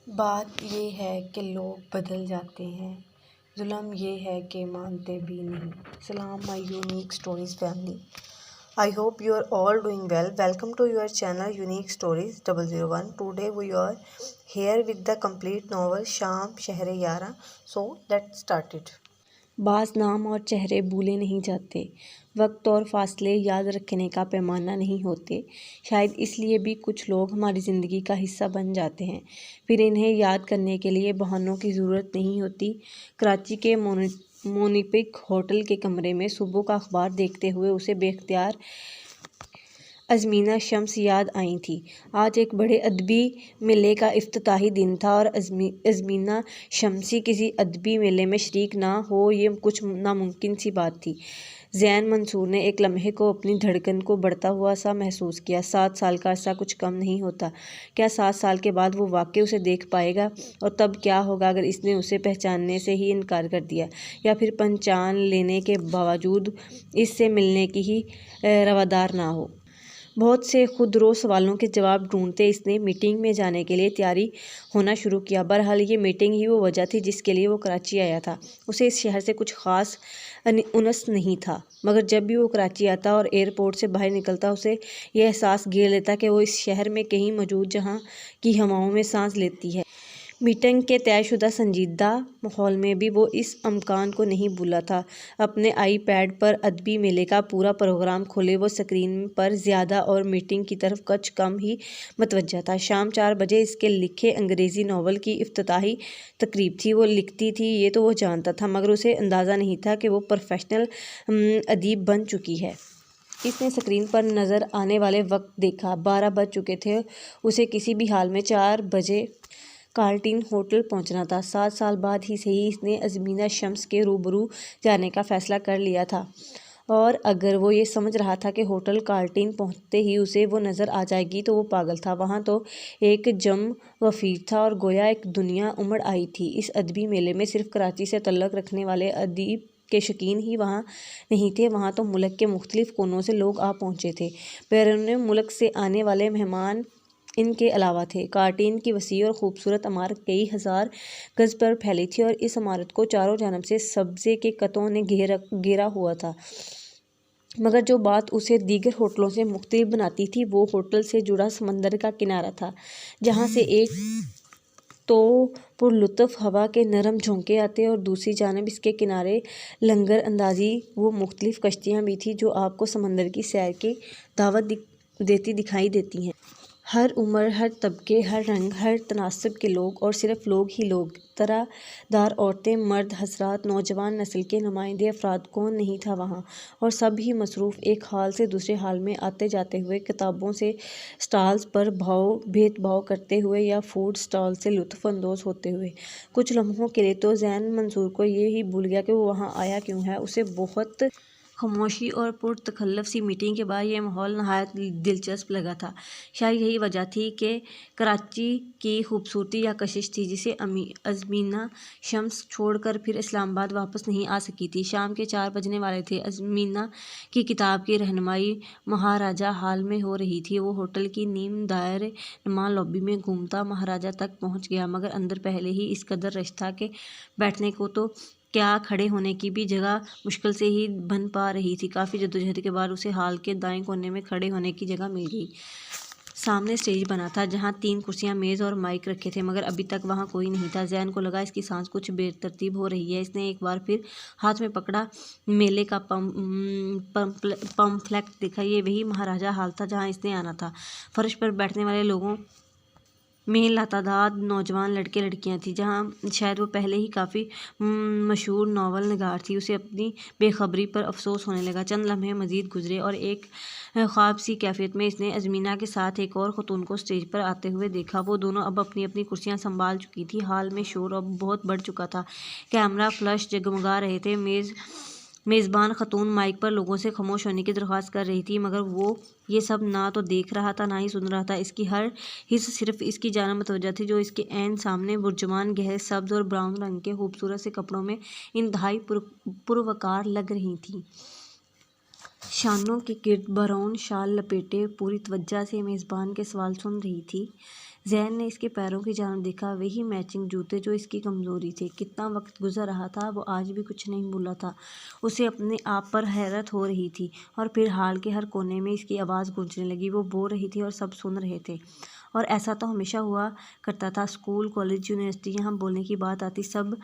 بات یہ ہے کہ لوگ بدل جاتے ہیں، ظلم یہ ہے کہ مانتے بھی نہیں۔ سلام my unique stories family, I hope you are all doing well. Welcome to your channel Unique Stories 001. Today we are here with the complete novel شام شہر یاراں. So let's start it. بعض نام اور چہرے بھولے نہیں جاتے، وقت اور فاصلے یاد رکھنے کا پیمانہ نہیں ہوتے۔ شاید اس لیے بھی کچھ لوگ ہماری زندگی کا حصہ بن جاتے ہیں، پھر انہیں یاد کرنے کے لیے بہانوں کی ضرورت نہیں ہوتی۔ کراچی کے مونیپک ہوٹل کے کمرے میں صبح کا اخبار دیکھتے ہوئے اسے بے اختیار ازمینہ شمس یاد آئی تھی۔ آج ایک بڑے ادبی میلے کا افتتاحی دن تھا اور ازمینہ شمسی کسی ادبی میلے میں شریک نہ ہو یہ کچھ ناممکن سی بات تھی۔ زین منصور نے ایک لمحے کو اپنی دھڑکن کو بڑھتا ہوا سا محسوس کیا۔ 7 سال کا عرصہ کچھ کم نہیں ہوتا۔ کیا 7 سال کے بعد وہ واقعی اسے دیکھ پائے گا؟ اور تب کیا ہوگا اگر اس نے اسے پہچاننے سے ہی انکار کر دیا، یا پھر پہچان لینے کے باوجود اس سے ملنے کی ہی روادار نہ ہو؟ بہت سے خود رو سوالوں کے جواب ڈھونڈتے اس نے میٹنگ میں جانے کے لیے تیاری ہونا شروع کیا۔ بہرحال یہ میٹنگ ہی وہ وجہ تھی جس کے لیے وہ کراچی آیا تھا۔ اسے اس شہر سے کچھ خاص انس نہیں تھا، مگر جب بھی وہ کراچی آتا اور ایئرپورٹ سے باہر نکلتا اسے یہ احساس گھیر لیتا کہ وہ اس شہر میں کہیں موجود جہاں کی ہواؤں میں سانس لیتی ہے۔ میٹنگ کے طے شدہ سنجیدہ ماحول میں بھی وہ اس امکان کو نہیں بھولا تھا۔ اپنے آئی پیڈ پر ادبی میلے کا پورا پروگرام کھولے وہ اسکرین پر زیادہ اور میٹنگ کی طرف کچھ کم ہی متوجہ تھا۔ شام 4 بجے اس کے لکھے انگریزی ناول کی افتتاحی تقریب تھی۔ وہ لکھتی تھی یہ تو وہ جانتا تھا، مگر اسے اندازہ نہیں تھا کہ وہ پروفیشنل ادیب بن چکی ہے۔ اس نے اسکرین پر نظر آنے والے وقت دیکھا، 12 بج چکے تھے۔ اسے کسی بھی حال میں 4 بجے کارلٹن ہوٹل پہنچنا تھا۔ 7 سال بعد ہی صحیح اس نے ازمینہ شمس کے روبرو جانے کا فیصلہ کر لیا تھا، اور اگر وہ یہ سمجھ رہا تھا کہ ہوٹل کارلٹن پہنچتے ہی اسے وہ نظر آ جائے گی تو وہ پاگل تھا۔ وہاں تو ایک جم وفیر تھا اور گویا ایک دنیا امڑ آئی تھی۔ اس ادبی میلے میں صرف کراچی سے تعلق رکھنے والے ادیب کے شائقین ہی وہاں نہیں تھے، وہاں تو ملک کے مختلف کونوں سے لوگ آ پہنچے تھے۔ بیرون ملک سے آنے والے مہمان ان کے علاوہ تھے۔ کارلٹن کی وسیع اور خوبصورت عمارت کئی ہزار گز پر پھیلی تھی اور اس عمارت کو چاروں جانب سے سبزے کے قطعوں نے گھیرا ہوا تھا، مگر جو بات اسے دیگر ہوٹلوں سے مختلف بناتی تھی وہ ہوٹل سے جڑا سمندر کا کنارہ تھا، جہاں سے ایک تو پرلطف ہوا کے نرم جھونکے آتے اور دوسری جانب اس کے کنارے لنگر اندازی وہ مختلف کشتیاں بھی تھیں جو آپ کو سمندر کی سیر کی دعوت دیتی دکھائی دیتی ہیں۔ ہر عمر، ہر طبقے، ہر رنگ، ہر تناسب کے لوگ، اور صرف لوگ ہی لوگ، طرح دار عورتیں، مرد حضرات، نوجوان نسل کے نمائندے افراد، کون نہیں تھا وہاں؟ اور سب ہی مصروف ایک حال سے دوسرے حال میں آتے جاتے ہوئے، کتابوں سے سٹالز پر بھیت بھاؤ کرتے ہوئے یا فوڈ سٹال سے لطف اندوز ہوتے ہوئے۔ کچھ لمحوں کے لیے تو زین منصور کو یہ ہی بھول گیا کہ وہ وہاں آیا کیوں ہے۔ اسے بہت خاموشی اور پرتکلف سی میٹنگ کے بعد یہ ماحول نہایت دلچسپ لگا تھا۔ شاید یہی وجہ تھی کہ کراچی کی خوبصورتی یا کشش تھی جسے ازمینہ شمس چھوڑ کر پھر اسلام آباد واپس نہیں آ سکی تھی۔ شام کے 4 بجنے والے تھے۔ ازمینہ کی کتاب کی رہنمائی مہاراجہ ہال میں ہو رہی تھی۔ وہ ہوٹل کی نیم دائرہ نما لابی میں گھومتا مہاراجہ تک پہنچ گیا، مگر اندر پہلے ہی اس قدر رش تھا کہ بیٹھنے کو تو کیا کھڑے ہونے کی بھی جگہ مشکل سے ہی بن پا رہی تھی۔ کافی جدوجہد کے بعد اسے ہال کے دائیں کونے میں کھڑے ہونے کی جگہ مل گئی۔ سامنے اسٹیج بنا تھا جہاں 3 کرسیاں، میز اور مائیک رکھے تھے، مگر ابھی تک وہاں کوئی نہیں تھا۔ زین کو لگا اس کی سانس کچھ بے ترتیب ہو رہی ہے۔ اس نے ایک بار پھر ہاتھ میں پکڑا میلے کا پمفلٹ دیکھا۔ یہ وہی مہاراجہ ہال تھا جہاں اس نے آنا تھا۔ فرش پر بیٹھنے والے لوگوں میں لاتعداد نوجوان لڑکے لڑکیاں تھیں۔ جہاں شاید وہ پہلے ہی کافی مشہور ناول نگار تھی۔ اسے اپنی بے خبری پر افسوس ہونے لگا۔ چند لمحے مزید گزرے اور ایک خواب سی کیفیت میں اس نے ازمینہ کے ساتھ ایک اور خاتون کو اسٹیج پر آتے ہوئے دیکھا۔ وہ دونوں اب اپنی اپنی کرسیاں سنبھال چکی تھیں۔ ہال میں شور اب بہت بڑھ چکا تھا۔ کیمرہ فلش جگمگا رہے تھے۔ میزبان خاتون مائیک پر لوگوں سے خاموش ہونے کی درخواست کر رہی تھی، مگر وہ یہ سب نہ تو دیکھ رہا تھا نہ ہی سن رہا تھا۔ اس کی ہر حس صرف اس کی جانب متوجہ تھی جو اس کے عین سامنے برجمان گہرے سبز اور براؤن رنگ کے خوبصورت سے کپڑوں میں انتہائی پروقار لگ رہی تھیں۔ شانوں کے گرد براؤن شال لپیٹے پوری توجہ سے میزبان کے سوال سن رہی تھی۔ زین نے اس کے پیروں کی جانب دیکھا، وہی میچنگ جوتے جو اس کی کمزوری تھے۔ کتنا وقت گزر رہا تھا، وہ آج بھی کچھ نہیں بھولا تھا۔ اسے اپنے آپ پر حیرت ہو رہی تھی، اور پھر ہال کے ہر کونے میں اس کی آواز گونجنے لگی۔ وہ بول رہی تھی اور سب سن رہے تھے، اور ایسا تو ہمیشہ ہوا کرتا تھا۔ اسکول، کالج، یونیورسٹی، یہاں بولنے کی بات آتی، سب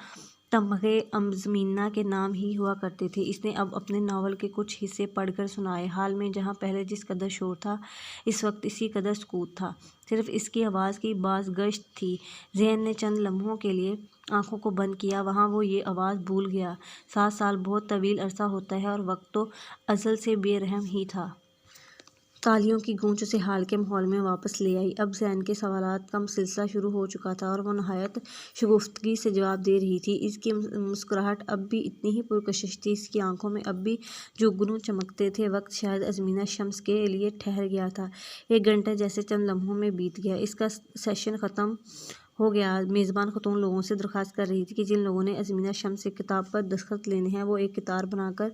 تمغے ازمینہ کے نام ہی ہوا کرتے تھے۔ اس نے اب اپنے ناول کے کچھ حصے پڑھ کر سنائے۔ ہال میں جہاں پہلے جس قدر شور تھا، اس وقت اسی قدر سکوت تھا، صرف اس کی آواز کی باز گشت تھی۔ زین نے چند لمحوں کے لیے آنکھوں کو بند کیا، وہاں وہ یہ آواز بھول گیا۔ 7 سال بہت طویل عرصہ ہوتا ہے، اور وقت تو ازل سے بے رحم ہی تھا۔ تالیوں کی گونج اسے ہال کے ماحول میں واپس لے آئی۔ اب زین کے سوالات کا سلسلہ شروع ہو چکا تھا، اور وہ نہایت شگفتگی سے جواب دے رہی تھی۔ اس کی مسکراہٹ اب بھی اتنی ہی پرکشش تھی، اس کی آنکھوں میں اب بھی جگنو چمکتے تھے۔ وقت شاید ازمینہ شمس کے لیے ٹھہر گیا تھا۔ 1 گھنٹہ جیسے چند لمحوں میں بیت گیا۔ اس کا سیشن ختم ہو گیا۔ میزبان خاتون لوگوں سے درخواست کر رہی تھی کہ جن لوگوں نے ازمینہ شمس سے کتاب پر دستخط لینے ہیں، وہ ایک قطار بنا کر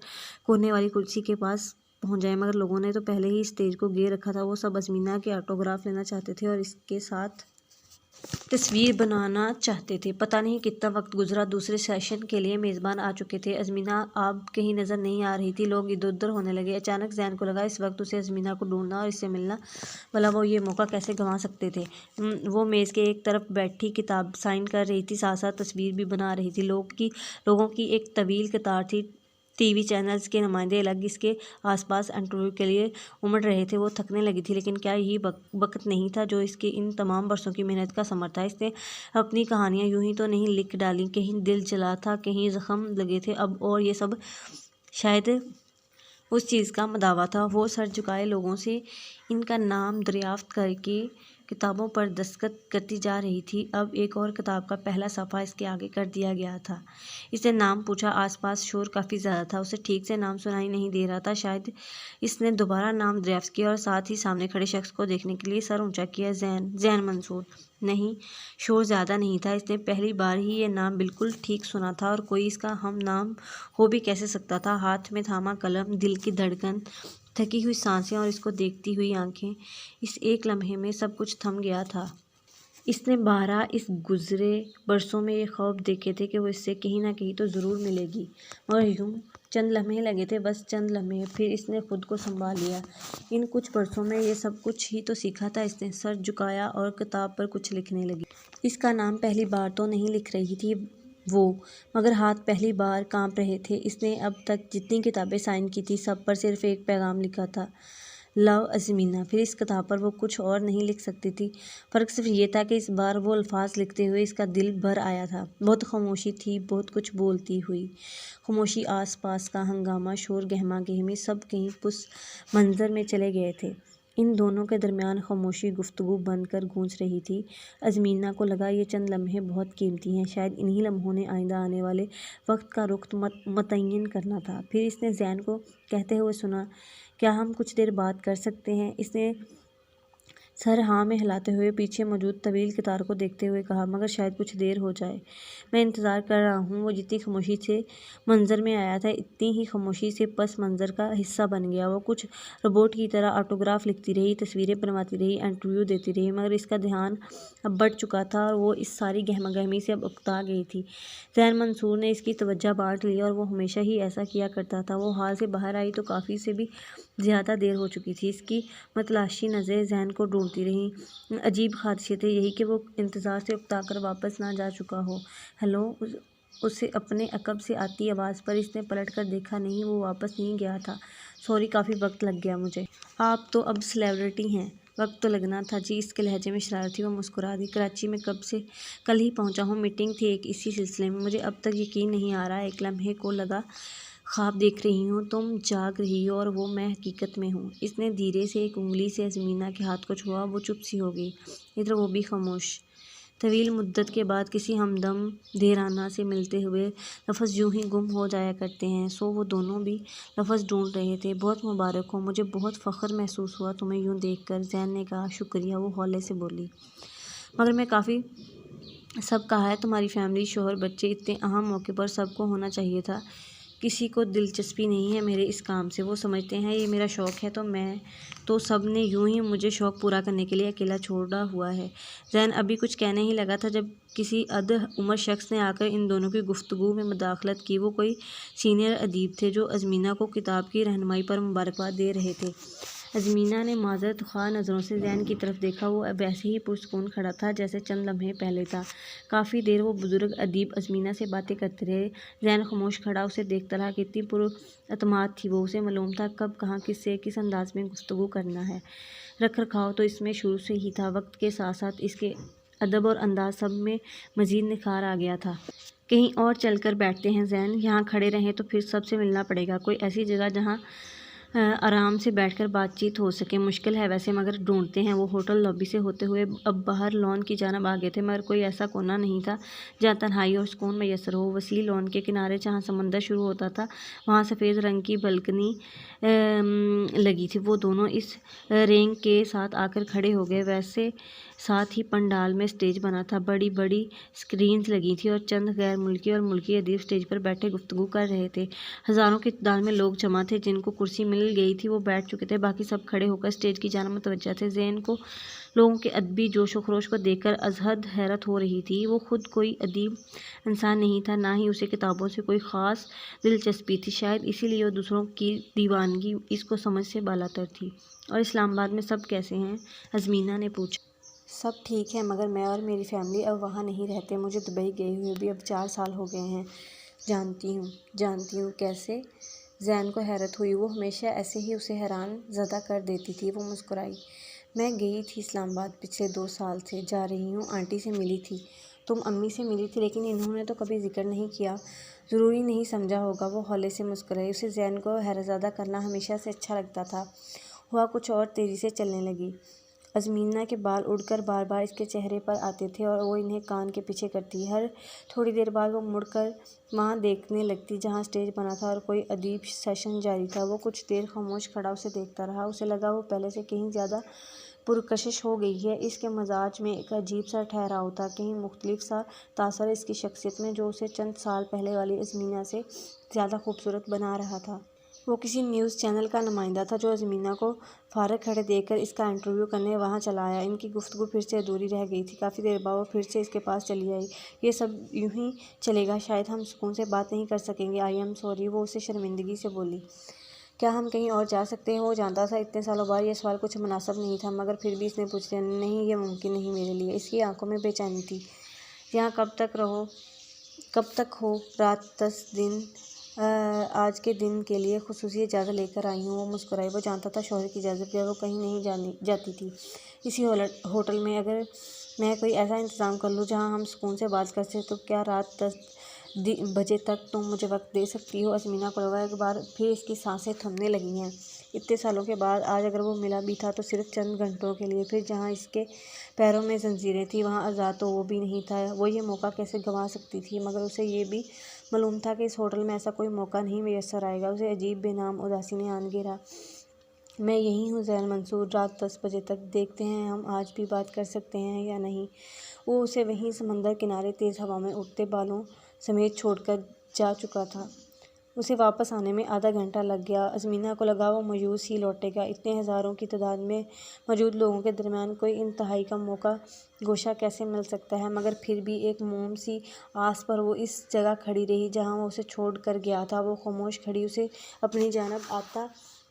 کونے والی کرسی کے پاس پہنچ جائیں۔ مگر لوگوں نے تو پہلے ہی اسٹیج کو گھیر رکھا تھا۔ وہ سب ازمینہ کے آٹوگراف لینا چاہتے تھے، اور اس کے ساتھ تصویر بنانا چاہتے تھے۔ پتہ نہیں کتنا وقت گزرا، دوسرے سیشن کے لیے میزبان آ چکے تھے۔ ازمینہ اب کہیں نظر نہیں آ رہی تھی۔ لوگ ادھر ادھر ہونے لگے۔ اچانک زین کو لگا، اس وقت اسے ازمینہ کو ڈھونڈنا اور اس سے ملنا، بھلا وہ یہ موقع کیسے گنوا سکتے تھے۔ وہ میز کے ایک طرف بیٹھی کتاب سائن کر رہی تھی، ساتھ ساتھ تصویر بھی بنا رہی تھی۔ لوگوں کی ایک طویل قطار تھی۔ ٹی وی چینلز کے نمائندے الگ اس کے آس پاس انٹرویو کے لیے امڑ رہے تھے۔ وہ تھکنے لگی تھی، لیکن کیا یہی وقت نہیں تھا جو اس کے ان تمام برسوں کی محنت کا ثمر تھا؟ اس نے اپنی کہانیاں یوں ہی تو نہیں لکھ ڈالیں، کہیں دل جلا تھا، کہیں زخم لگے تھے اب، اور یہ سب شاید اس چیز کا مداوا تھا۔ وہ سر جھکائے لوگوں سے ان کا نام دریافت کر کے کتابوں پر دستخط کرتی جا رہی تھی۔ اب ایک اور کتاب کا پہلا صفحہ اس کے آگے کر دیا گیا تھا۔ اس نے نام پوچھا۔ آس پاس شور کافی زیادہ تھا، اسے ٹھیک سے نام سنائی نہیں دے رہا تھا۔ شاید اس نے دوبارہ نام دریافت کیا، اور ساتھ ہی سامنے کھڑے شخص کو دیکھنے کے لیے سر اونچا کیا۔ زین منصور۔ نہیں، شور زیادہ نہیں تھا۔ اس نے پہلی بار ہی یہ نام بالکل ٹھیک سنا تھا، اور کوئی اس کا ہم نام ہو بھی کیسے سکتا تھا؟ ہاتھ میں تھاما قلم، دل کی دھڑکن، تھکی ہوئی سانسیں، اور اس کو دیکھتی ہوئی آنکھیں، اس ایک لمحے میں سب کچھ تھم گیا تھا۔ اس نے بارہا اس گزرے برسوں میں یہ خواب دیکھے تھے کہ وہ اس سے کہیں نہ کہیں تو ضرور ملے گی، مگر یوں چند لمحے لگے تھے، بس چند لمحے۔ پھر اس نے خود کو سنبھال لیا۔ ان کچھ برسوں میں یہ سب کچھ ہی تو سیکھا تھا۔ اس نے سر جھکایا اور کتاب پر کچھ لکھنے لگی۔ اس کا نام پہلی بار تو نہیں لکھ رہی تھی وہ، مگر ہاتھ پہلی بار کانپ رہے تھے۔ اس نے اب تک جتنی کتابیں سائن کی تھیں، سب پر صرف ایک پیغام لکھا تھا، لو ازمینہ۔ پھر اس کتاب پر وہ کچھ اور نہیں لکھ سکتی تھی۔ فرق صرف یہ تھا کہ اس بار وہ الفاظ لکھتے ہوئے اس کا دل بھر آیا تھا۔ بہت خاموشی تھی، بہت کچھ بولتی ہوئی خاموشی۔ آس پاس کا ہنگامہ، شور، گہما گہمی، سب کہیں پس منظر میں چلے گئے تھے۔ ان دونوں کے درمیان خاموشی گفتگو بن کر گونج رہی تھی۔ ازمینہ کو لگا یہ چند لمحے بہت قیمتی ہیں، شاید انہی لمحوں نے آئندہ آنے والے وقت کا رخ متعین کرنا تھا۔ پھر اس نے زین کو کہتے ہوئے سنا، کیا ہم کچھ دیر بات کر سکتے ہیں؟ اس نے سر ہاں میں ہلاتے ہوئے پیچھے موجود طویل قطار کو دیکھتے ہوئے کہا، مگر شاید کچھ دیر ہو جائے۔ میں انتظار کر رہا ہوں۔ وہ جتنی خاموشی سے منظر میں آیا تھا، اتنی ہی خاموشی سے پس منظر کا حصہ بن گیا۔ وہ کچھ روبوٹ کی طرح آٹوگراف لکھتی رہی، تصویریں بنواتی رہی، انٹرویو دیتی رہی، مگر اس کا دھیان اب بڑھ چکا تھا، اور وہ اس ساری گہما گہمی سے اب اکتا گئی تھی۔ زین منصور نے اس کی توجہ بانٹ لی، اور وہ ہمیشہ ہی ایسا کیا کرتا تھا۔ وہ ہال سے باہر آئی تو کافی سے بھی زیادہ دیر ہو چکی تھی۔ اس کی متلاشی نظریں زین کو ڈھونڈتی رہیں۔ عجیب خاصیت ہے یہی کہ وہ انتظار سے اکتا کر واپس نہ جا چکا ہو۔ ہیلو، اسے اپنے عقب سے آتی آواز پر اس نے پلٹ کر دیکھا۔ نہیں، وہ واپس نہیں گیا تھا۔ سوری، کافی وقت لگ گیا مجھے۔ آپ تو اب سیلیبریٹی ہیں۔ وقت تو لگنا تھا جی۔ اس کے لہجے میں شرارت تھی۔ وہ مسکرا دی۔ کراچی میں کل ہی پہنچا ہوں، میٹنگ تھی ایک اسی سلسلے میں۔ مجھے اب تک یقین نہیں آ رہا، ایک لمحے کو لگا خواب دیکھ رہی ہوں، تم جاگ رہی ہو اور وہ میں حقیقت میں ہوں۔ اس نے دھیرے سے ایک انگلی سے ازمینہ کے ہاتھ کو چھوا۔ وہ چپ سی ہو گئی۔ ادھر وہ بھی خاموش۔ طویل مدت کے بعد کسی ہمدم دھیرانہ سے ملتے ہوئے لفظ یوں ہی گم ہو جایا کرتے ہیں، سو وہ دونوں بھی لفظ ڈھونڈ رہے تھے۔ بہت مبارک ہو، مجھے بہت فخر محسوس ہوا تمہیں یوں دیکھ کر، زین نے کہا۔ شکریہ، وہ ہولے سے بولی، مگر میں کافی سب کہا ہے، تمہاری فیملی، شوہر، بچے، اتنے اہم موقع پر سب کو ہونا چاہیے تھا۔ کسی کو دلچسپی نہیں ہے میرے اس کام سے، وہ سمجھتے ہیں یہ میرا شوق ہے تو سب نے یوں ہی مجھے شوق پورا کرنے کے لیے اکیلا چھوڑا ہوا ہے۔ زین ابھی کچھ کہنے ہی لگا تھا جب کسی ادھ عمر شخص نے آ کر ان دونوں کی گفتگو میں مداخلت کی۔ وہ کوئی سینئر ادیب تھے جو ازمینہ کو کتاب کی رہنمائی پر مبارکباد دے رہے تھے۔ ازمینہ نے معذرت خواہ نظروں سے زین کی طرف دیکھا۔ وہ اب ویسے ہی پرسکون کھڑا تھا جیسے چند لمحے پہلے تھا۔ کافی دیر وہ بزرگ ادیب ازمینہ سے باتیں کرتے رہے۔ زین خاموش کھڑا اسے دیکھتا رہا۔ کتنی پراعتماد تھی وہ، اسے معلوم تھا کب کہاں کس سے کس انداز میں گفتگو کرنا ہے۔ رکھ رکھاؤ تو اس میں شروع سے ہی تھا، وقت کے ساتھ ساتھ اس کے ادب اور انداز سب میں مزید نکھار آ گیا تھا۔ کہیں اور چل کر بیٹھتے ہیں زین، یہاں کھڑے رہیں تو پھر سب سے ملنا پڑے گا۔ کوئی ایسی جگہ جہاں آرام سے بیٹھ کر بات چیت ہو سکے۔ مشکل ہے ویسے مگر ڈھونڈتے ہیں۔ وہ ہوٹل لابی سے ہوتے ہوئے اب باہر لان کی جانب آ گئے تھے، مگر کوئی ایسا کونا نہیں تھا جہاں تنہائی اور سکون میسر ہو۔ وسیع لان کے کنارے جہاں سمندر شروع ہوتا تھا وہاں سفید رنگ کی بالکنی لگی تھی۔ وہ دونوں اس رینگ کے ساتھ آ کر کھڑے ہو گئے۔ ویسے ساتھ ہی پنڈال میں سٹیج بنا تھا، بڑی بڑی سکرینز لگی تھیں اور چند غیر ملکی اور ملکی ادیب سٹیج پر بیٹھے گفتگو کر رہے تھے۔ ہزاروں کی تعداد میں لوگ جمع تھے۔ جن کو کرسی مل گئی تھی وہ بیٹھ چکے تھے، باقی سب کھڑے ہو کر سٹیج کی جانب متوجہ تھے۔ زین کو لوگوں کے ادبی جوش و خروش کو دیکھ کر ازحد حیرت ہو رہی تھی۔ وہ خود کوئی ادیب انسان نہیں تھا، نہ ہی اسے کتابوں سے کوئی خاص دلچسپی تھی، شاید اسی لیے وہ دوسروں کی دیوانگی اس کو سمجھ سے بالاتر تھی۔ اور اسلام آباد میں سب کیسے ہیں؟ ازمینہ نے پوچھا۔ سب ٹھیک ہے، مگر میں اور میری فیملی اب وہاں نہیں رہتے۔ مجھے دبئی گئے ہوئے بھی اب 4 سال ہو گئے ہیں۔ جانتی ہوں کیسے؟ زین کو حیرت ہوئی۔ وہ ہمیشہ ایسے ہی اسے حیران زدہ کر دیتی تھی۔ وہ مسکرائی۔ میں گئی تھی اسلام آباد پچھلے 2 سال سے جا رہی ہوں، آنٹی سے ملی تھی۔ تم امی سے ملی تھی، لیکن انہوں نے تو کبھی ذکر نہیں کیا۔ ضروری نہیں سمجھا ہوگا۔ وہ ہولے سے مسکرائی۔ اسے زین کو حیرت زدہ کرنا ہمیشہ سے اچھا لگتا تھا۔ ہوا کچھ اور تیزی سے چلنے لگی۔ ازمینہ کے بال اڑ کر بار بار اس کے چہرے پر آتے تھے اور وہ انہیں کان کے پیچھے کرتی۔ ہر تھوڑی دیر بعد وہ مڑ کر وہاں دیکھنے لگتی جہاں سٹیج بنا تھا اور کوئی ادبی سیشن جاری تھا۔ وہ کچھ دیر خاموش کھڑا اسے دیکھتا رہا۔ اسے لگا وہ پہلے سے کہیں زیادہ پرکشش ہو گئی ہے۔ اس کے مزاج میں ایک عجیب سا ٹھہراؤ تھا، کہیں مختلف سا تاثر اس کی شخصیت میں جو اسے چند سال پہلے والی ازمینہ سے زیادہ خوبصورت بنا رہا تھا۔ وہ کسی نیوز چینل کا نمائندہ تھا جو ازمینہ کو فارغ کھڑے دیکھ کر اس کا انٹرویو کرنے وہاں چلا آیا۔ ان کی گفتگو پھر سے ادھوری رہ گئی تھی۔ کافی دیر بعد وہ پھر سے اس کے پاس چلی آئی۔ یہ سب یوں ہی چلے گا؟ شاید ہم سکون سے بات نہیں کر سکیں گے۔ آئی ایم سوری، وہ اسے شرمندگی سے بولی۔ کیا ہم کہیں اور جا سکتے ہیں؟ وہ جانتا تھا اتنے سالوں بعد یہ سوال کچھ مناسب نہیں تھا، مگر پھر بھی اس نے پوچھ لیا۔ نہیں، یہ ممکن نہیں میرے لیے۔ اس کی آنکھوں میں بے چینی تھی۔ یہاں کب تک ہو؟ رات 10 دن۔ آج کے دن کے لیے خصوصی اجازت لے کر آئی ہوں۔ وہ مسکرائی۔ وہ جانتا تھا شوہر کی اجازت بغیر وہ کہیں نہیں جاتی تھی۔ اسی ہوٹل میں اگر میں کوئی ایسا انتظام کر لوں جہاں ہم سکون سے بات کر سکیں تو کیا رات 10 بجے تک تم مجھے وقت دے سکتی ہو؟ ازمینہ کو لگا ایک بار پھر اس کی سانسیں تھمنے لگی ہیں۔ اتنے سالوں کے بعد آج اگر وہ ملا بھی تھا تو صرف چند گھنٹوں کے لیے۔ پھر جہاں اس کے پیروں میں زنجیریں تھیں وہاں آزاد تو وہ بھی نہیں تھا۔ وہ یہ موقع کیسے گنوا سکتی تھی؟ مگر اسے یہ بھی معلوم تھا کہ اس ہوٹل میں ایسا کوئی موقع نہیں میسر آئے گا۔ اسے عجیب بے نام اداسی نے آن گھیرا۔ میں یہیں ہوں زین منصور، رات 10 بجے تک۔ دیکھتے ہیں ہم آج بھی بات کر سکتے ہیں یا نہیں۔ وہ اسے وہیں سمندر کنارے تیز ہوا میں اڑتے بالوں سمیت چھوڑ کر جا چکا تھا۔ اسے واپس آنے میں آدھا گھنٹہ لگ گیا۔ ازمینہ کو لگا وہ مایوس ہی لوٹے گا۔ اتنے ہزاروں کی تعداد میں موجود لوگوں کے درمیان کوئی انتہائی کم موقع گوشہ کیسے مل سکتا ہے؟ مگر پھر بھی ایک موم سی آس پر وہ اس جگہ کھڑی رہی جہاں وہ اسے چھوڑ کر گیا تھا۔ وہ خاموش کھڑی اسے اپنی جانب آتا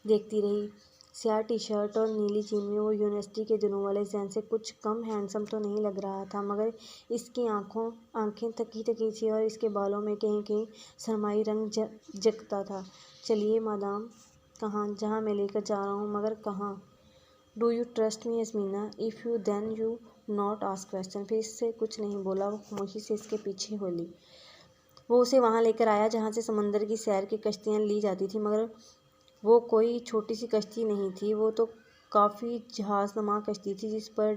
دیکھتی رہی۔ سیاہ ٹی شرٹ اور نیلی جین میں وہ یونیورسٹی کے دنوں والے زین سے کچھ کم ہینڈسم تو نہیں لگ رہا تھا، مگر اس کی آنکھیں تکی تکی تھیں اور اس کے بالوں میں کہیں کہیں سرمائی رنگ جگتا تھا۔ چلیے مادام۔ کہاں؟ جہاں میں لے کر جا رہا ہوں۔ مگر کہاں؟ Do you trust me Azmina? If you then you not ask question. پھر اس سے کچھ نہیں بولا۔ وہ خاموشی سے اس کے پیچھے ہو لی۔ وہ اسے وہاں لے کر آیا جہاں سے سمندر کی سیر کی کشتیاں لی جاتی تھیں، مگر وہ کوئی چھوٹی سی کشتی نہیں تھی، وہ تو کافی جہاز نما کشتی تھی جس پر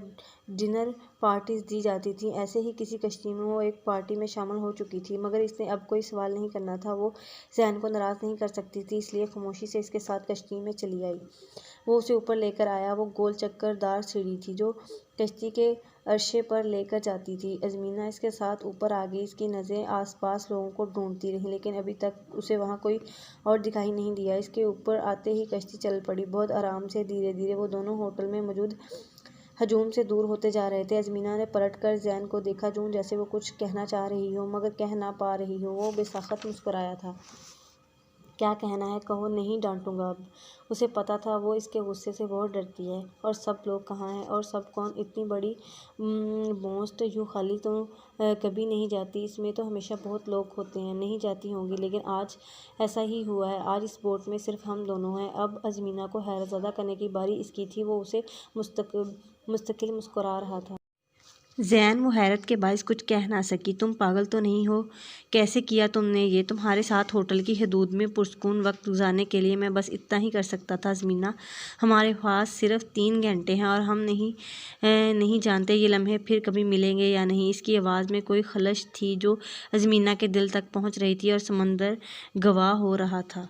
ڈنر پارٹیز دی جاتی تھیں۔ ایسے ہی کسی کشتی میں وہ ایک پارٹی میں شامل ہو چکی تھی، مگر اس نے اب کوئی سوال نہیں کرنا تھا۔ وہ زین کو ناراض نہیں کر سکتی تھی، اس لیے خاموشی سے اس کے ساتھ کشتی میں چلی آئی۔ وہ اسے اوپر لے کر آیا۔ وہ گول چکر دار سیڑھی تھی جو کشتی کے عرصے پر لے کر جاتی تھی۔ ازمینہ اس کے ساتھ اوپر آ گئی۔ اس کی نظریں آس پاس لوگوں کو ڈھونڈتی رہیں لیکن ابھی تک اسے وہاں کوئی اور دکھائی نہیں دیا۔ اس کے اوپر آتے ہی کشتی چل پڑی، بہت آرام سے، دھیرے دھیرے۔ وہ دونوں ہوٹل میں موجود ہجوم سے دور ہوتے جا رہے تھے۔ ازمینہ نے پلٹ کر زین کو دیکھا، یوں جیسے وہ کچھ کہنا چاہ رہی ہو مگر کہہ نہ پا رہی ہو۔ وہ بے ساخت مسکرایا تھا۔ کیا کہنا ہے کہو، نہیں ڈانٹوں گا اب۔ اسے پتا تھا وہ اس کے غصے سے بہت ڈرتی ہے۔ اور سب لوگ کہاں ہیں؟ اور سب کون؟ اتنی بڑی بوٹ یوں خالی تو کبھی نہیں جاتی، اس میں تو ہمیشہ بہت لوگ ہوتے ہیں۔ نہیں جاتی ہوں گی، لیکن آج ایسا ہی ہوا ہے۔ آج اس بوٹ میں صرف ہم دونوں ہیں۔ اب ازمینہ کو حیرت زدہ کرنے کی باری اس کی تھی۔ وہ اسے مستقل مسکرا رہا تھا۔ زین وہ حیرت کے باعث کچھ کہہ نہ سکی۔ تم پاگل تو نہیں ہو؟ کیسے کیا تم نے یہ؟ تمہارے ساتھ ہوٹل کی حدود میں پرسکون وقت گزارنے کے لیے میں بس اتنا ہی کر سکتا تھا ازمینہ۔ ہمارے پاس صرف 3 گھنٹے ہیں اور ہم نہیں جانتے یہ لمحے پھر کبھی ملیں گے یا نہیں۔ اس کی آواز میں کوئی خلش تھی جو ازمینہ کے دل تک پہنچ رہی تھی اور سمندر گواہ ہو رہا تھا۔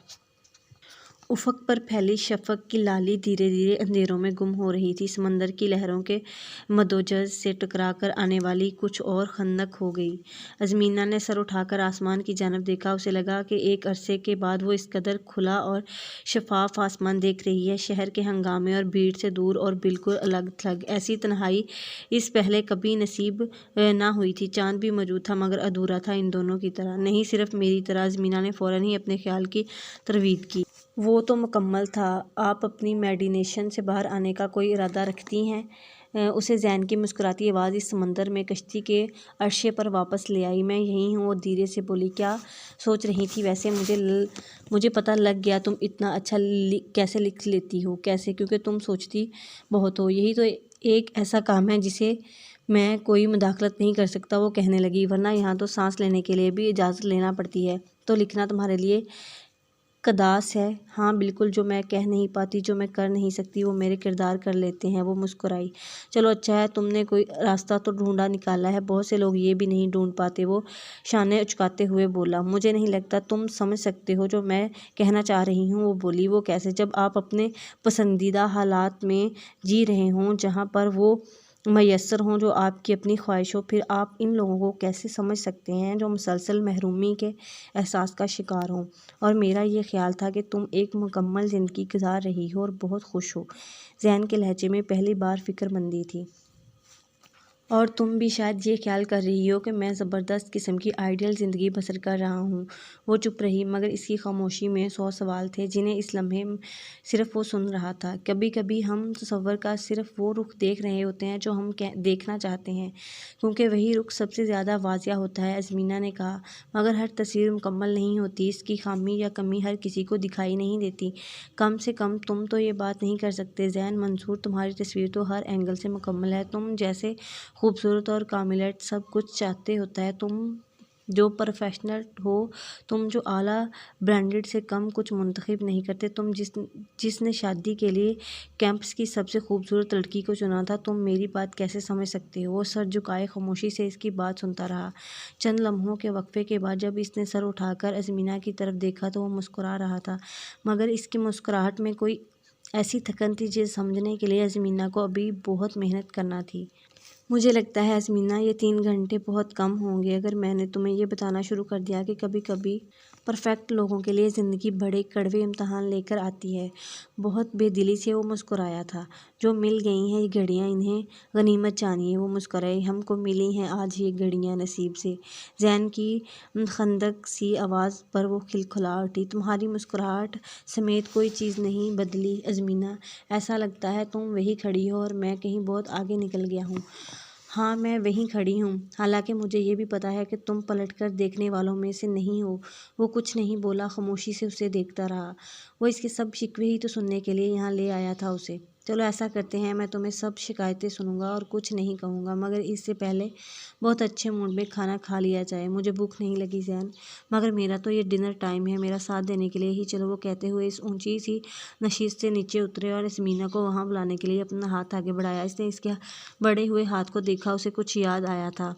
افق پر پھیلی شفق کی لالی دھیرے دھیرے اندھیروں میں گم ہو رہی تھی۔ سمندر کی لہروں کے مدوجز سے ٹکرا کر آنے والی کچھ اور خندق ہو گئی۔ ازمینہ نے سر اٹھا کر آسمان کی جانب دیکھا۔ اسے لگا کہ ایک عرصے کے بعد وہ اس قدر کھلا اور شفاف آسمان دیکھ رہی ہے، شہر کے ہنگامے اور بھیڑ سے دور اور بالکل الگ تھلگ۔ ایسی تنہائی اس پہلے کبھی نصیب نہ ہوئی تھی۔ چاند بھی موجود تھا مگر ادھورا تھا، ان دونوں کی طرح نہیں، صرف میری طرح۔ ازمینہ نے فوراً ہی اپنے خیال کی تردید کی۔ وہ تو مکمل تھا۔ آپ اپنی میڈیٹیشن سے باہر آنے کا کوئی ارادہ رکھتی ہیں؟ اسے زین کی مسکراتی آواز اس سمندر میں کشتی کے عرصے پر واپس لے آئی۔ میں یہی ہوں، وہ دھیرے سے بولی۔ کیا سوچ رہی تھی ویسے؟ مجھے پتہ لگ گیا تم اتنا اچھا کیسے لکھ لیتی ہو۔ کیسے؟ کیونکہ تم سوچتی بہت ہو۔ یہی تو ایک ایسا کام ہے جسے میں کوئی مداخلت نہیں کر سکتا، وہ کہنے لگی، ورنہ یہاں تو سانس لینے کے لیے بھی اجازت لینا پڑتی ہے۔ تو لکھنا تمہارے لیے قداس ہے؟ ہاں بالکل، جو میں کہہ نہیں پاتی، جو میں کر نہیں سکتی، وہ میرے کردار کر لیتے ہیں۔ وہ مسکرائی۔ چلو اچھا ہے، تم نے کوئی راستہ تو ڈھونڈا نکالا ہے، بہت سے لوگ یہ بھی نہیں ڈھونڈ پاتے۔ وہ شانے اچکاتے ہوئے بولا۔ مجھے نہیں لگتا تم سمجھ سکتے ہو جو میں کہنا چاہ رہی ہوں۔ وہ بولی۔ وہ کیسے؟ جب آپ اپنے پسندیدہ حالات میں جی رہے ہوں، جہاں پر وہ میسر ہوں جو آپ کی اپنی خواہش ہو، پھر آپ ان لوگوں کو کیسے سمجھ سکتے ہیں جو مسلسل محرومی کے احساس کا شکار ہوں؟ اور میرا یہ خیال تھا کہ تم ایک مکمل زندگی گزار رہی ہو اور بہت خوش ہو۔ زین کے لہجے میں پہلی بار فکر مندی تھی۔ اور تم بھی شاید یہ خیال کر رہی ہو کہ میں زبردست قسم کی آئیڈیل زندگی بسر کر رہا ہوں۔ وہ چپ رہی، مگر اس کی خاموشی میں 100 سوال تھے جنہیں اس لمحے صرف وہ سن رہا تھا۔ کبھی کبھی ہم تصور کا صرف وہ رخ دیکھ رہے ہوتے ہیں جو ہم دیکھنا چاہتے ہیں، کیونکہ وہی رخ سب سے زیادہ واضح ہوتا ہے، ازمینہ نے کہا۔ مگر ہر تصویر مکمل نہیں ہوتی، اس کی خامی یا کمی ہر کسی کو دکھائی نہیں دیتی۔ کم سے کم تم تو یہ بات نہیں کر سکتے زین منصور، تمہاری تصویر تو ہر اینگل سے مکمل ہے۔ تم جیسے خوبصورت اور کاملیٹ سب کچھ چاہتے ہوتا ہے، تم جو پروفیشنل ہو، تم جو اعلیٰ برانڈڈ سے کم کچھ منتخب نہیں کرتے، تم جس نے شادی کے لیے کیمپس کی سب سے خوبصورت لڑکی کو چنا تھا، تم میری بات کیسے سمجھ سکتے ہو؟ وہ سر جھکائے خاموشی سے اس کی بات سنتا رہا۔ چند لمحوں کے وقفے کے بعد جب اس نے سر اٹھا کر ازمینہ کی طرف دیکھا تو وہ مسکرا رہا تھا، مگر اس کی مسکراہٹ میں کوئی ایسی تھکن تھی جسے سمجھنے کے لیے ازمینہ کو ابھی بہت محنت کرنا تھی۔ مجھے لگتا ہے ازمینہ یہ 3 گھنٹے بہت کم ہوں گے اگر میں نے تمہیں یہ بتانا شروع کر دیا کہ کبھی کبھی پرفیکٹ لوگوں کے لیے زندگی بڑے کڑوے امتحان لے کر آتی ہے۔ بہت بے دلی سے وہ مسکرایا تھا۔ جو مل گئی ہیں یہ گھڑیاں، انہیں غنیمت جانیے۔ وہ مسکرائی۔ ہم کو ملی ہیں آج یہ گھڑیاں نصیب سے۔ زین کی خندق سی آواز پر وہ کھلکھلا اٹھی۔ تمہاری مسکراہٹ سمیت کوئی چیز نہیں بدلی ازمینہ، ایسا لگتا ہے تم وہیں کھڑی ہو اور میں کہیں بہت آگے نکل گیا ہوں۔ ہاں میں وہیں کھڑی ہوں، حالانکہ مجھے یہ بھی پتا ہے کہ تم پلٹ کر دیکھنے والوں میں سے نہیں ہو۔ وہ کچھ نہیں بولا، خاموشی سے اسے دیکھتا رہا۔ وہ اس کے سب شکوے ہی تو سننے کے لیے یہاں لے آیا تھا اسے۔ چلو ایسا کرتے ہیں، میں تمہیں سب شکایتیں سنوں گا اور کچھ نہیں کہوں گا، مگر اس سے پہلے بہت اچھے موڈ میں کھانا کھا لیا جائے۔ مجھے بھوک نہیں لگی زین، مگر میرا تو یہ ڈنر ٹائم ہے، میرا ساتھ دینے کے لیے ہی چلو۔ وہ کہتے ہوئے اس اونچی سی نشست سے نیچے اترے اور ازمینہ کو وہاں بلانے کے لیے اپنا ہاتھ آگے بڑھایا۔ اس نے اس کے بڑھے ہوئے ہاتھ کو دیکھا، اسے کچھ یاد آیا تھا۔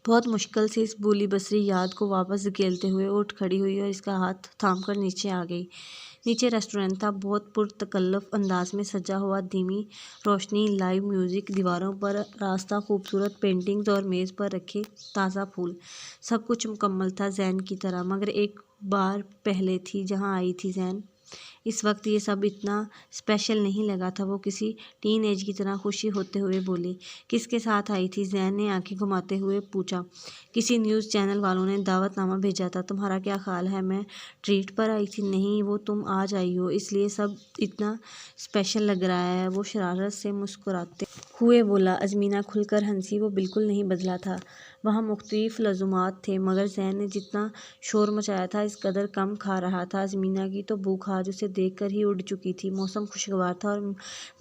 بہت مشکل سے اس بھولی بسری یاد کو واپس دھکیلتے ہوئے اٹھ کھڑی ہوئی اور اس کا ہاتھ تھام کر نیچے آ گئی۔ نیچے ریسٹورینٹ تھا، بہت پرتکلف انداز میں سجا ہوا، دھیمی روشنی، لائیو میوزک، دیواروں پر راستہ خوبصورت پینٹنگز اور میز پر رکھے تازہ پھول۔ سب کچھ مکمل تھا زین کی طرح، مگر ایک بار پہلے تھی جہاں آئی تھی زین۔ اس وقت یہ سب اتنا اسپیشل نہیں لگا تھا۔ وہ کسی ٹین ایج کی طرح خوشی ہوتے ہوئے بولی۔ کس کے ساتھ آئی تھی؟ زین نے آنکھیں گھماتے ہوئے پوچھا۔ کسی نیوز چینل والوں نے دعوت نامہ بھیجا تھا۔ تمہارا کیا خیال ہے میں ٹریٹ پر آئی تھی؟ نہیں، وہ تم آج آئی ہو اس لیے سب اتنا اسپیشل لگ رہا ہے، وہ شرارت سے مسکراتے ہوئے بولا۔ ازمینہ کھل کر ہنسی۔ وہ بالکل نہیں بدلا تھا۔ وہاں مختلف لزومات تھے، مگر زین نے جتنا شور مچایا تھا اس قدر کم کھا رہا تھا۔ ازمینہ کی تو بھوک آج اسے دیکھ کر ہی اڑ چکی تھی۔ موسم خوشگوار تھا اور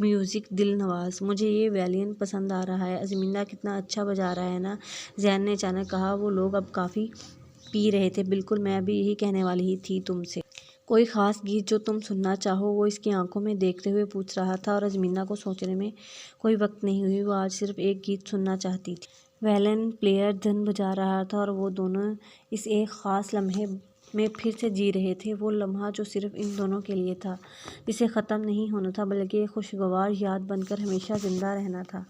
میوزک دل نواز۔ مجھے یہ ویلین پسند آ رہا ہے۔ ازمینہ کتنا اچھا بجا رہا ہے نا؟ زین نے اچانک کہا۔ وہ لوگ اب کافی پی رہے تھے۔ بالکل، میں بھی یہی کہنے والی ہی تھی تم سے۔ کوئی خاص گیت جو تم سننا چاہو؟ وہ اس کی آنکھوں میں دیکھتے ہوئے پوچھ رہا تھا اور ازمینہ کو سوچنے میں کوئی وقت نہیں ہوئی۔ وہ آج صرف ایک گیت سننا چاہتی تھی۔ ویلن پلیئر دھن بجا رہا تھا اور وہ دونوں اس ایک خاص لمحے میں پھر سے جی رہے تھے، وہ لمحہ جو صرف ان دونوں کے لیے تھا، جسے ختم نہیں ہونا تھا بلکہ ایک خوشگوار یاد بن کر ہمیشہ زندہ رہنا تھا۔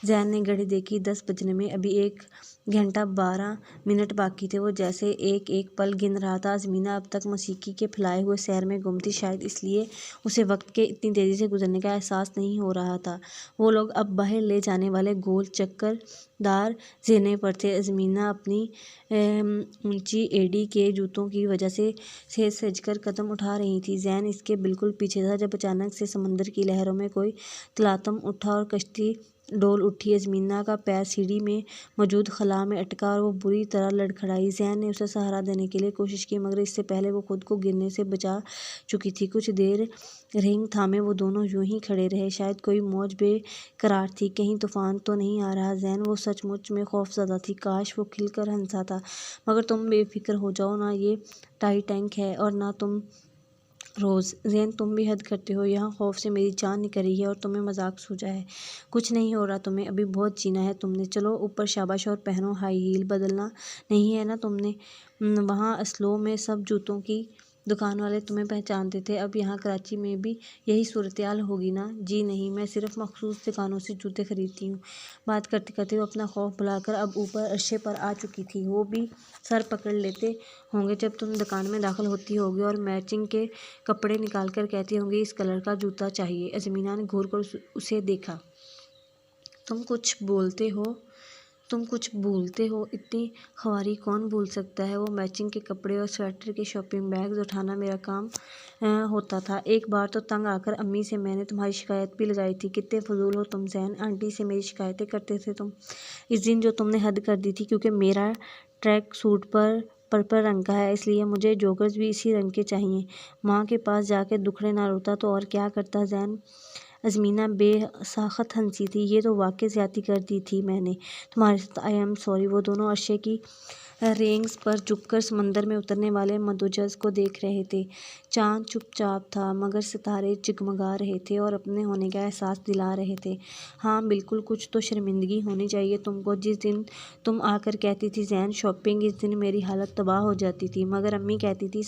زین نے گھڑی دیکھی، 10 بجنے میں ابھی 1 گھنٹہ 12 منٹ باقی تھے۔ وہ جیسے ایک ایک پل گن رہا تھا۔ ازمینہ اب تک موسیقی کے پھیلائے ہوئے سحر میں گم تھی، شاید اس لیے اسے وقت کے اتنی تیزی سے گزرنے کا احساس نہیں ہو رہا تھا۔ وہ لوگ اب باہر لے جانے والے گول چکر دار زینے پر تھے۔ ازمینہ اپنی اونچی ایڑی کے جوتوں کی وجہ سے سج سج کر قدم اٹھا رہی تھی۔ زین اس کے بالکل پیچھے تھا جب اچانک سے سمندر کی لہروں میں کوئی تلاطم اٹھا اور کشتی ڈول اٹھی۔ ازمینہ کا پیر سیڑھی میں موجود خلا میں اٹکا اور وہ بری طرح لڑکھڑائی۔ زین نے اسے سہارا دینے کی کوشش کی، مگر اس سے پہلے وہ خود کو گرنے سے بچا چکی تھی۔ کچھ دیر رینگ تھامے وہ دونوں یوں ہی کھڑے رہے۔ شاید کوئی موج بے قرار تھی، کہیں طوفان تو نہیں آ رہا زین؟ وہ سچ مچ میں خوفزدہ تھی۔ کاش وہ کھل کر ہنسا تھا۔ مگر تم بے فکر ہو جاؤ، نہ یہ ٹائٹینک ہے اور نہ تم روز۔ زین تم بھی حد کرتے ہو، یہاں خوف سے میری جان نکل رہی ہے اور تمہیں مذاق سوجا ہے۔ کچھ نہیں ہو رہا تمہیں، ابھی بہت جینا ہے تم نے۔ چلو اوپر شاباش اور پہنو ہائی ہیل، بدلنا نہیں ہے نا تم نے؟ وہاں اسلو میں سب جوتوں کی دکان والے تمہیں پہچانتے تھے، اب یہاں کراچی میں بھی یہی صورتحال ہوگی نا؟ جی نہیں، میں صرف مخصوص دکانوں سے جوتے خریدتی ہوں۔ بات کرتے کرتے وہ اپنا خوف بھلا کر اب اوپر عرصے پر آ چکی تھی۔ وہ بھی سر پکڑ لیتے ہوں گے جب تم دکان میں داخل ہوتی ہوگی اور میچنگ کے کپڑے نکال کر کہتی ہوں گی اس کلر کا جوتا چاہیے۔ ازمینہ نے گھور کر اسے دیکھا۔ تم کچھ بھولتے ہو، اتنی خواری کون بھول سکتا ہے؟ وہ میچنگ کے کپڑے اور سویٹر کے شاپنگ بیگز اٹھانا میرا کام ہوتا تھا۔ ایک بار تو تنگ آ کر امی سے میں نے تمہاری شکایت بھی لگائی تھی۔ کتنے فضول ہو تم زین، آنٹی سے میری شکایتیں کرتے تھے تم۔ اس دن جو تم نے حد کر دی تھی، کیونکہ میرا ٹریک سوٹ پرپل رنگ کا ہے، اس لیے مجھے جوگرز بھی اسی رنگ کے چاہئیں۔ ماں کے پاس جا کے دکھڑے نہ روتا تو اور کیا کرتا زین؟ ازمینہ بے ساخت ہنسی تھی۔ یہ تو واقعی زیادتی کر دی تھی میں نے تمہارے ساتھ، آئی ایم سوری۔ وہ دونوں عرصے کی رینگز پر جھک کر سمندر میں اترنے والے مدوجز کو دیکھ رہے تھے۔ چاند چپ چاپ تھا، مگر ستارے جگمگا رہے تھے اور اپنے ہونے کا احساس دلا رہے تھے۔ ہاں بالکل، کچھ تو شرمندگی ہونی چاہیے تم کو۔ جس دن تم آ کر کہتی تھی زین شاپنگ، اس دن میری حالت تباہ ہو جاتی تھی، مگر امی کہتی تھی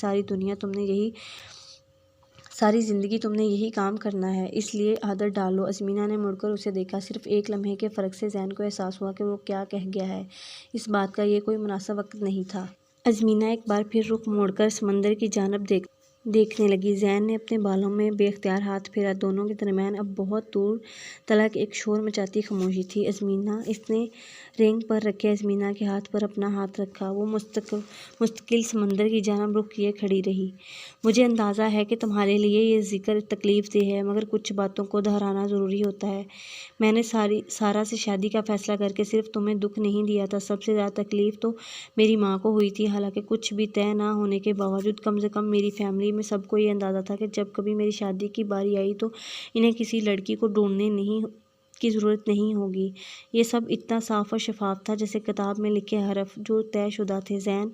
ساری زندگی تم نے یہی کام کرنا ہے، اس لیے عادت ڈال لو۔ ازمینہ نے مڑ کر اسے دیکھا۔ صرف ایک لمحے کے فرق سے زین کو احساس ہوا کہ وہ کیا کہہ گیا ہے۔ اس بات کا یہ کوئی مناسب وقت نہیں تھا۔ ازمینہ ایک بار پھر رخ موڑ کر سمندر کی جانب دیکھنے لگی۔ زین نے اپنے بالوں میں بے اختیار ہاتھ پھیرا۔ دونوں کے درمیان اب بہت دور تلک ایک شور مچاتی خاموشی تھی۔ اس نے رینگ پر رکھے ازمینہ کے ہاتھ پر اپنا ہاتھ رکھا۔ وہ مستقل سمندر کی جانب رخ کیے کھڑی رہی۔ مجھے اندازہ ہے کہ تمہارے لیے یہ ذکر تکلیف دہ ہے، مگر کچھ باتوں کو دہرانا ضروری ہوتا ہے۔ میں نے سارا سے شادی کا فیصلہ کر کے صرف تمہیں دکھ نہیں دیا تھا، سب سے زیادہ تکلیف تو میری ماں کو ہوئی تھی۔ حالانکہ کچھ بھی طے نہ ہونے کے باوجود کم سے کم میری فیملی میں سب کو یہ اندازہ تھا کہ جب کبھی میری شادی کی باری آئی تو انہیں کسی لڑکی کو ڈھونڈنے کی ضرورت نہیں ہوگی۔ یہ سب اتنا صاف اور شفاف تھا جیسے کتاب میں لکھے حرف جو طے شدہ تھے۔ زین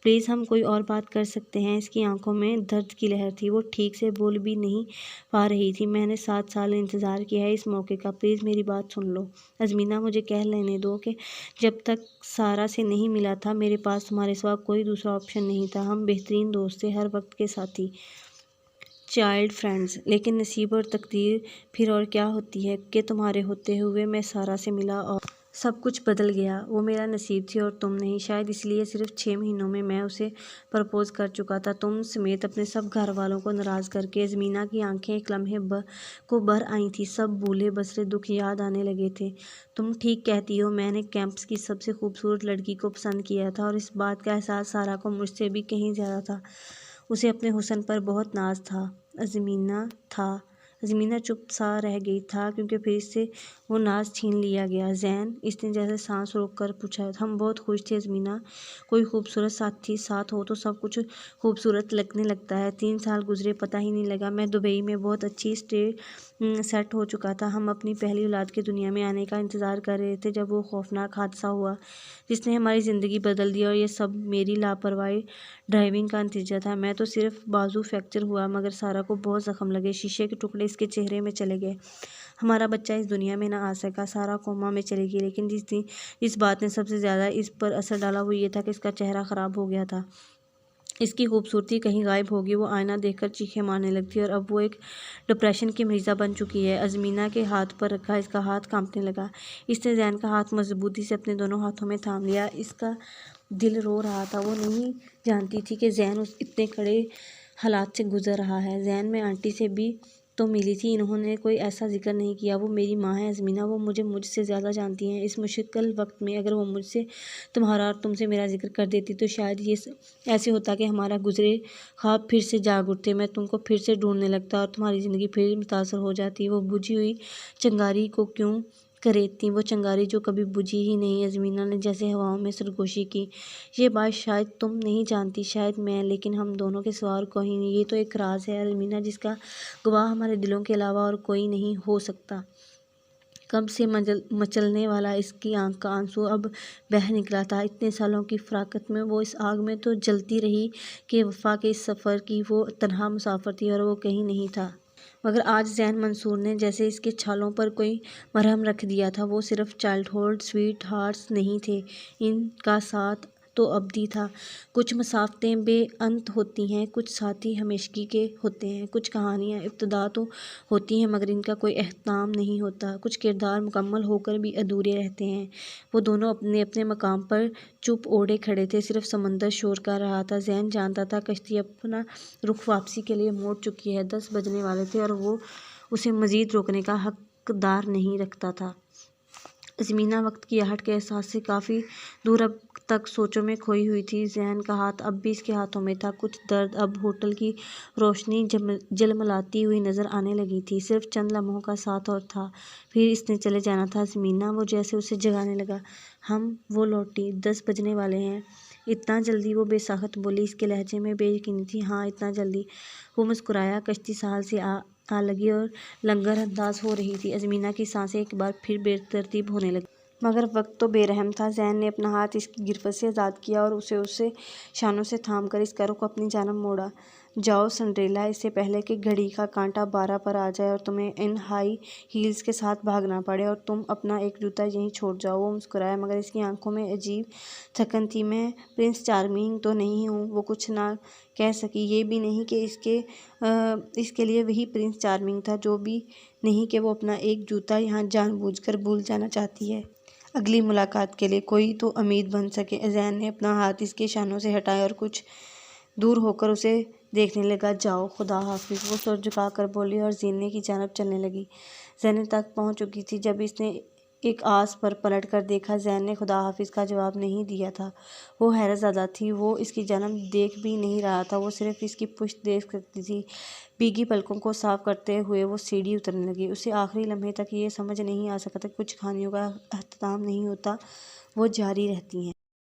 پلیز، ہم کوئی اور بات کر سکتے ہیں؟ اس کی آنکھوں میں درد کی لہر تھی، وہ ٹھیک سے بول بھی نہیں پا رہی تھی۔ میں نے 7 سال انتظار کیا ہے اس موقع کا، پلیز میری بات سن لو۔ ازمینہ مجھے کہہ لینے دو کہ جب تک سارا سے نہیں ملا تھا میرے پاس تمہارے سوا کوئی دوسرا آپشن نہیں تھا۔ ہم بہترین دوست تھے، ہر وقت کے ساتھی۔ چائلڈ فرینڈز، لیکن نصیب اور تقدیر پھر اور کیا ہوتی ہے کہ تمہارے ہوتے ہوئے میں سارا سے ملا اور سب کچھ بدل گیا۔ وہ میرا نصیب تھی اور تم نہیں، شاید اس لیے صرف 6 مہینوں میں میں اسے پرپوز کر چکا تھا، تم سمیت اپنے سب گھر والوں کو ناراض کر کے۔ زمینہ کی آنکھیں ایک لمحے کو بھر آئی تھیں، سب بھولے بسرے دکھ یاد آنے لگے تھے۔ تم ٹھیک کہتی ہو، میں نے کیمپس کی سب سے خوبصورت لڑکی کو پسند کیا تھا اور اس بات کا احساس سارا کو مجھ سے بھی کہیں زیادہ تھا۔ اسے اپنے حسن پر بہت ناز تھا۔ ازمینہ چپ سا رہ گئی تھا کیونکہ پھر اس سے وہ ناز چھین لیا گیا۔ زین، اس نے جیسے سانس روک کر پوچھا۔ ہم بہت خوش تھے ازمینہ، کوئی خوبصورت ساتھی ساتھ ہو تو سب کچھ خوبصورت لگنے لگتا ہے۔ 3 سال گزرے پتہ ہی نہیں لگا۔ میں دبئی میں بہت اچھی سیٹ ہو چکا تھا۔ ہم اپنی پہلی اولاد کے دنیا میں آنے کا انتظار کر رہے تھے جب وہ خوفناک حادثہ ہوا جس نے ہماری زندگی بدل دی، اور یہ سب میری لاپرواہی ڈرائیونگ کا نتیجہ تھا۔ میں تو صرف بازو فریکچر ہوا مگر سارا کو بہت زخم لگے، شیشے کے ٹکڑے اس کے چہرے میں چلے گئے۔ ہمارا بچہ اس دنیا میں نہ آ سکا۔ سارا کوما میں چلی گئی، لیکن جس بات نے سب سے زیادہ اس پر اثر ڈالا وہ یہ تھا کہ اس کا چہرہ خراب ہو گیا تھا۔ اس کی خوبصورتی کہیں غائب ہوگی، وہ آئینہ دیکھ کر چیخیں مارنے لگتی اور اب وہ ایک ڈپریشن کی مریضہ بن چکی ہے۔ ازمینہ کے ہاتھ پر رکھا، اس کا ہاتھ کانپنے لگا۔ اس نے زین کا ہاتھ مضبوطی سے اپنے دونوں ہاتھوں میں تھام لیا۔ اس کا دل رو رہا تھا، وہ نہیں جانتی تھی کہ زین اتنے کڑے حالات سے گزر رہا ہے۔ زین میں آنٹی سے بھی تو ملی تھی، انہوں نے کوئی ایسا ذکر نہیں کیا۔ وہ میری ماں ہے ازمینہ، وہ مجھ سے زیادہ جانتی ہیں۔ اس مشکل وقت میں اگر وہ مجھ سے تمہارا اور تم سے میرا ذکر کر دیتی تو شاید یہ ایسے ہوتا کہ ہمارا گزرے خواب پھر سے جاگ اٹھتے، میں تم کو پھر سے ڈھونڈنے لگتا اور تمہاری زندگی پھر متاثر ہو جاتی۔ وہ بجھی ہوئی چنگاری کو کیوں کریدتی، وہ چنگاری جو کبھی بجھی ہی نہیں۔ ازمینہ نے جیسے ہواؤں میں سرگوشی کی۔ یہ بات شاید تم نہیں جانتی، شاید میں، لیکن ہم دونوں کے سوا اور کوئی نہیں۔ یہ تو ایک راز ہے ازمینہ جس کا گواہ ہمارے دلوں کے علاوہ اور کوئی نہیں ہو سکتا۔ کب سے مچلنے والا اس کی آنکھ کا آنسو اب بہہ نکلا تھا۔ اتنے سالوں کی فراقت میں وہ اس آگ میں تو جلتی رہی کہ وفا کے اس سفر کی وہ تنہا مسافر تھی اور وہ کہیں نہیں تھا۔ مگر آج زین منصور نے جیسے اس کے چھالوں پر کوئی مرہم رکھ دیا تھا۔ وہ صرف چائلڈہڈ سویٹ ہارٹس نہیں تھے، ان کا ساتھ تو ابدی تھا۔ کچھ مسافتیں بے انت ہوتی ہیں، کچھ ساتھی ہمیشگی کے ہوتے ہیں، کچھ کہانیاں ابتدا تو ہوتی ہیں مگر ان کا کوئی اختتام نہیں ہوتا، کچھ کردار مکمل ہو کر بھی ادھورے رہتے ہیں۔ وہ دونوں اپنے اپنے مقام پر چپ اوڑھے کھڑے تھے، صرف سمندر شور کر رہا تھا۔ زین جانتا تھا کشتی اپنا رخ واپسی کے لیے موڑ چکی ہے، 10 بجنے والے تھے اور وہ اسے مزید روکنے کا حقدار نہیں رکھتا تھا۔ ازمینہ وقت کی آہٹ کے احساس سے کافی دور اب تک سوچوں میں کھوئی ہوئی تھی۔ زین کا ہاتھ اب بھی اس کے ہاتھوں میں تھا، کچھ درد اب ہوٹل کی روشنی جلملاتی ہوئی نظر آنے لگی تھی۔ صرف چند لمحوں کا ساتھ اور تھا، پھر اس نے چلے جانا تھا۔ ازمینہ، وہ جیسے اسے جگانے لگا۔ وہ لوٹی، 10 بجنے والے ہیں۔ اتنا جلدی؟ وہ بے ساخت بولی، اس کے لہجے میں بے یقینی تھی۔ ہاں، اتنا جلدی۔ وہ مسکرایا۔ کشتی ساحل سے آ لگی اور لنگر انداز ہو رہی تھی۔ ازمینہ کی سانسیں ایک بار پھر بے ترتیب ہونے لگیں۔ مگر وقت تو بے رحم تھا۔ زین نے اپنا ہاتھ اس کی گرفت سے آزاد کیا اور اسے شانوں سے تھام کر اس کا رخ اپنی جانب موڑا۔ جاؤ سنڈریلا، اس سے پہلے کہ گھڑی کا کانٹا 12 پر آ جائے اور تمہیں ان ہائی ہیلز کے ساتھ بھاگنا پڑے اور تم اپنا ایک جوتا یہیں چھوڑ جاؤ۔ وہ مسکرایا مگر اس کی آنکھوں میں عجیب تھکن تھی۔ میں پرنس چارمنگ تو نہیں ہوں، وہ کچھ نہ کہہ سکی۔ یہ بھی نہیں کہ اس کے لیے وہی پرنس چارمنگ تھا، جو بھی نہیں کہ وہ اپنا ایک جوتا یہاں جان بوجھ کر بھول جانا چاہتی ہے۔ اگلی ملاقات کے لیے کوئی تو امید بن سکے۔ زین نے اپنا ہاتھ اس کے شانوں سے ہٹایا اور کچھ دور ہو کر اسے دیکھنے لگا۔ جاؤ، خدا حافظ، وہ سر جھکا کر بولی اور زینے کی جانب چلنے لگی۔ زینب تک پہنچ چکی تھی جب اس نے ایک آس پر پلٹ کر دیکھا۔ زین نے خدا حافظ کا جواب نہیں دیا تھا۔ وہ حیرت زدہ تھی، وہ اس کی جانب دیکھ بھی نہیں رہا تھا، وہ صرف اس کی پشت دیکھ سکتی تھی۔ بھیگی پلکوں کو صاف کرتے ہوئے وہ سیڑھی اترنے لگی۔ اسے آخری لمحے تک یہ سمجھ نہیں آ سکا تھا کہ کچھ کہانیوں کا اختتام نہیں ہوتا، وہ جاری رہتی ہیں۔